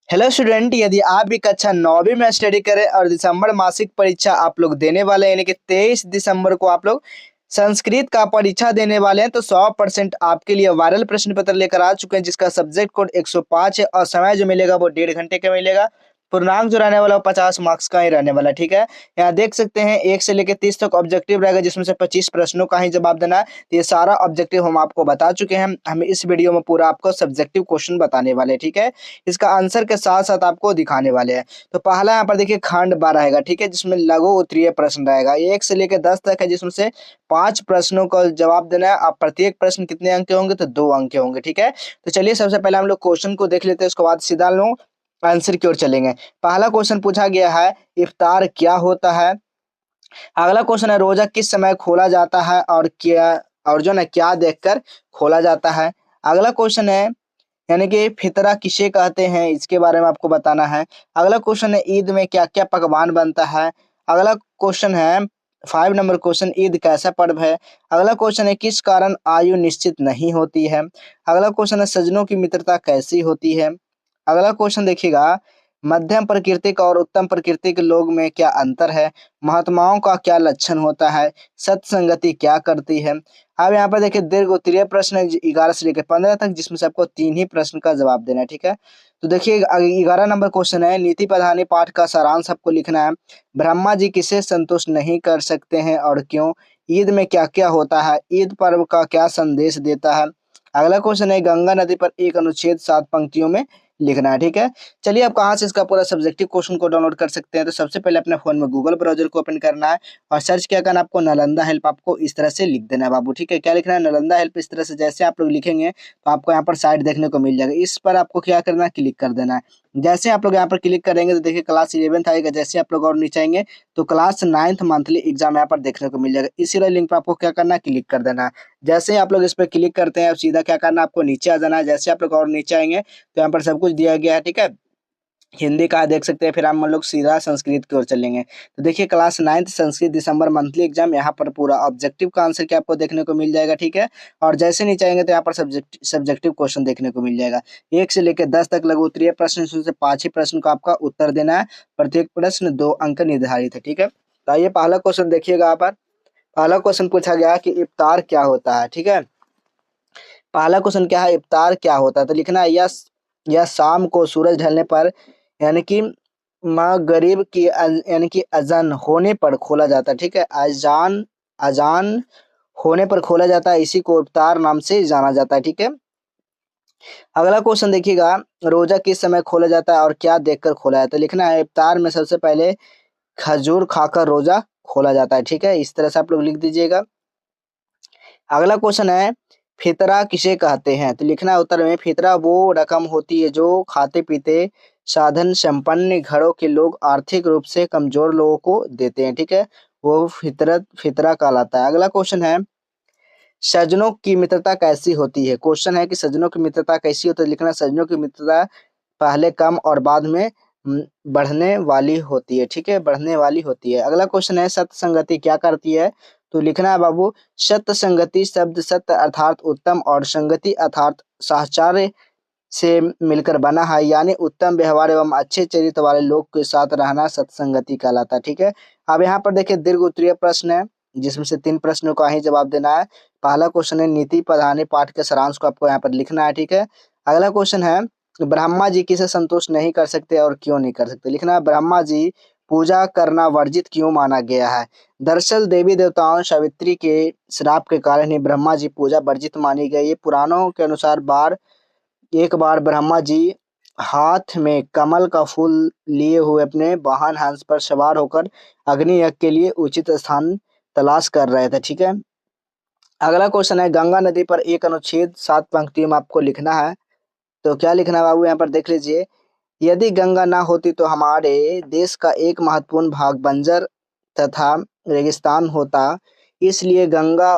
Hello student, यदि आप भी कक्षा 9वीं में स्टडी करें और दिसंबर मासिक परीक्षा आप लोग देने वाले हैं, यानी कि 23 दिसंबर को आप लोग संस्कृत का परीक्षा देने वाले हैं, तो 100% आपके लिए वायरल प्रश्न पत्र लेकर आ चुके हैं, जिसका सब्जेक्ट कोड 105 है और समय जो मिलेगा वो 1.5 घंटे का मिलेगा। पूर्णांक जो रहने वाला वो 50 मार्क्स का ही रहने वाला, ठीक है। यहाँ देख सकते हैं 1 से लेकर 30 तक ऑब्जेक्टिव रहेगा, जिसमें से 25 प्रश्नों का ही जवाब देना है। तो ये सारा ऑब्जेक्टिव हम आपको बता चुके हैं। हम इस वीडियो में पूरा आपको सब्जेक्टिव क्वेश्चन बताने वाले हैं, ठीक है। इसका आंसर के साथ साथ आपको दिखाने वाले हैं। तो पहला यहाँ पर देखिए खंड 12 रहेगा, ठीक है, जिसमें लघु उत्तरीय प्रश्न रहेगा। 1 से लेकर 10 तक है, जिसमें से 5 प्रश्नों का जवाब देना है। आप प्रत्येक प्रश्न कितने अंक के होंगे, तो 2 अंक के होंगे, ठीक है। तो चलिए सबसे पहले हम लोग क्वेश्चन को देख लेते हैं, उसके बाद सीधा लोग आंसर की ओर चलेंगे। पहला क्वेश्चन पूछा गया है, इफ्तार क्या होता है। अगला क्वेश्चन है, रोजा किस समय खोला जाता है और क्या, और जो है क्या देखकर खोला जाता है। अगला क्वेश्चन है, यानी कि फितरा किसे कहते हैं, इसके बारे में आपको बताना है। अगला क्वेश्चन है, ईद में क्या क्या पकवान बनता है। अगला क्वेश्चन है 5 नंबर क्वेश्चन, ईद कैसा पर्व है। अगला क्वेश्चन है, किस कारण आयु निश्चित नहीं होती है। अगला क्वेश्चन है, सज्जनों की मित्रता कैसी होती है। अगला क्वेश्चन देखिएगा, मध्यम प्रकृति का और उत्तम प्रकृति के लोग में क्या अंतर है। महात्माओं का क्या लक्षण होता है। सत्संगति क्या करती है। अब यहाँ पर देखिए दीर्घ उत्तरीय प्रश्न है 11 से लेकर 15 तक, जिसमें से आपको 3 ही प्रश्न का जवाब देना है, ठीक है। तो देखिए 11 नंबर क्वेश्चन है, नीति प्रधानी पाठ का सारांश आपको लिखना है। ब्रह्मा जी किसे संतुष्ट नहीं कर सकते हैं और क्यों। ईद में क्या क्या होता है। ईद पर्व का क्या संदेश देता है। अगला क्वेश्चन है, गंगा नदी पर एक अनुच्छेद 7 पंक्तियों में लिखना है, ठीक है। चलिए अब कहाँ से इसका पूरा सब्जेक्टिव क्वेश्चन को डाउनलोड कर सकते हैं। तो सबसे पहले अपने फोन में गूगल ब्राउजर को ओपन करना है और सर्च क्या करना है, आपको नालंदा हेल्प आपको इस तरह से लिख देना है बाबू, ठीक है। क्या लिखना है, नालंदा हेल्प। इस तरह से जैसे आप लोग लिखेंगे तो आपको यहाँ पर साइट देखने को मिल जाएगा। इस पर आपको क्या करना है, क्लिक कर देना है। जैसे आप लोग यहाँ पर क्लिक करेंगे तो देखिए क्लास 11th आएगा। जैसे आप लोग और नीचे आएंगे तो क्लास 9th मंथली एग्जाम यहाँ पर देखने को मिल जाएगा। इसी वाले लिंक पर आपको क्या करना है, क्लिक कर देना है। जैसे ही आप लोग इस पर क्लिक करते हैं, अब सीधा क्या करना है, आपको नीचे आ जाना है। जैसे आप लोग और नीचे आएंगे तो यहाँ पर सब कुछ दिया गया है, ठीक है। हिंदी का देख सकते हैं, फिर हम लोग सीधा संस्कृत की ओर चलेंगे। तो देखिए क्लास 9th संस्कृत दिसंबर मंथली एग्जाम, यहाँ पर पूरा ऑब्जेक्टिव का आंसर क्या आपको देखने को मिल जाएगा, ठीक है। और जैसे नीचे आएंगे तो यहाँ पर सब्जेक्टिव क्वेश्चन देखने को मिल जाएगा। 1 से लेकर 10 तक लघु उत्तरीय प्रश्न, इसमें से 5 ही प्रश्न का आपका उत्तर देना है। प्रत्येक प्रश्न 2 अंक निर्धारित है, ठीक है। तो आइए पहला क्वेश्चन देखिएगा। यहाँ पर पहला क्वेश्चन पूछा गया कि इफ्तार क्या होता है, ठीक है। पहला क्वेश्चन क्या है, इफ्तार क्या होता है। तो लिखना है, यह शाम को सूरज ढलने पर, यानी कि मगरिब की यानी कि अजान होने पर खोला जाता है, ठीक है। अजान अजान होने पर खोला जाता है, इसी को इफ्तार नाम से जाना जाता है, ठीक है। अगला क्वेश्चन देखिएगा, रोजा किस समय खोला जाता है और क्या देखकर खोला जाता है। लिखना है, इफ्तार में सबसे पहले खजूर खाकर रोजा खोला जाता है, ठीक है। इस तरह से आप लोग लिख दीजिएगा। अगला क्वेश्चन है, फितरा किसे कहते हैं। तो लिखना है उत्तर में, फितरा वो रकम होती है जो खाते पीते साधन संपन्न घरों के लोग आर्थिक रूप से कमजोर लोगों को देते हैं, ठीक है। वो फितरा कहलाता है। अगला क्वेश्चन है, सज्जनों की मित्रता कैसी होती है। क्वेश्चन है कि सज्जनों की मित्रता कैसी होती है। लिखना है, सज्जनों की मित्रता पहले कम और बाद में बढ़ने वाली होती है, ठीक है, बढ़ने वाली होती है। अगला क्वेश्चन है, सत्य संगति क्या करती है। तो लिखना है बाबू, सत्य संगति शब्द सत्य अर्थात उत्तम और संगति अर्थात साहचर्य से मिलकर बना है, यानी उत्तम व्यवहार एवं अच्छे चरित्र वाले लोग के साथ रहना सत्संगति कहलाता है, ठीक है। अब यहाँ पर देखिए दीर्घ उत्तरीय प्रश्न है, जिसमें से 3 प्रश्नों का ही जवाब देना है। पहला क्वेश्चन है, नीति प्रधानी पाठ के सारांश को आपको यहाँ पर लिखना है, ठीक है। अगला क्वेश्चन है, ब्रह्मा जी किसे संतुष्ट नहीं कर सकते और क्यों नहीं कर सकते। लिखना है, ब्रह्मा जी पूजा करना वर्जित क्यों माना गया है। दरअसल देवी देवताओं सावित्री के श्राप के कारण ही ब्रह्मा जी पूजा वर्जित मानी गई। ये पुराणों के अनुसार एक बार ब्रह्मा जी हाथ में कमल का फूल लिए हुए अपने वाहन हंस पर सवार होकर अग्नि यज्ञ के लिए उचित स्थान तलाश कर रहे थे, ठीक है। अगला क्वेश्चन है, गंगा नदी पर एक अनुच्छेद 7 पंक्तियों में आपको लिखना है। तो क्या लिखना है बाबू, यहाँ पर देख लीजिए, यदि गंगा ना होती तो हमारे देश का एक महत्वपूर्ण भाग बंजर तथा रेगिस्तान होता। इसलिए गंगा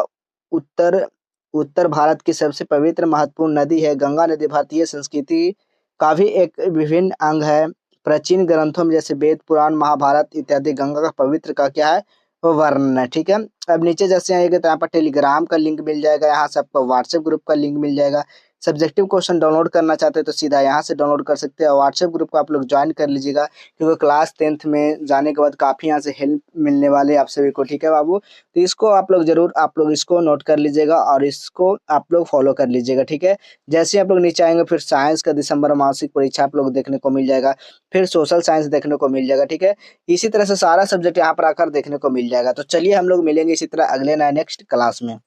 उत्तर उत्तर भारत की सबसे पवित्र महत्वपूर्ण नदी है। गंगा नदी भारतीय संस्कृति का भी एक विभिन्न अंग है। प्राचीन ग्रंथों में जैसे वेद पुराण महाभारत इत्यादि गंगा का पवित्र का क्या है, वो वर्णन है, ठीक है। अब नीचे जैसे आएगा तो यहाँ पर टेलीग्राम का लिंक मिल जाएगा, यहाँ से आपको व्हाट्सएप ग्रुप का लिंक मिल जाएगा। सब्जेक्टिव क्वेश्चन डाउनलोड करना चाहते हैं तो सीधा यहाँ से डाउनलोड कर सकते हैं। व्हाट्सएप ग्रुप को आप लोग ज्वाइन कर लीजिएगा, क्योंकि क्लास 10th में जाने के बाद काफ़ी यहाँ से हेल्प मिलने वाले है आप सभी को, ठीक है बाबू। तो इसको आप लोग ज़रूर आप लोग इसको नोट कर लीजिएगा और इसको आप लोग फॉलो कर लीजिएगा, ठीक है। जैसे ही आप लोग नीचे आएंगे फिर साइंस का दिसंबर मासिक परीक्षा आप लोग देखने को मिल जाएगा, फिर सोशल साइंस देखने को मिल जाएगा, ठीक है। इसी तरह से सारा सब्जेक्ट यहाँ पर आकर देखने को मिल जाएगा। तो चलिए हम लोग मिलेंगे इसी तरह अगले नए नेक्स्ट क्लास में।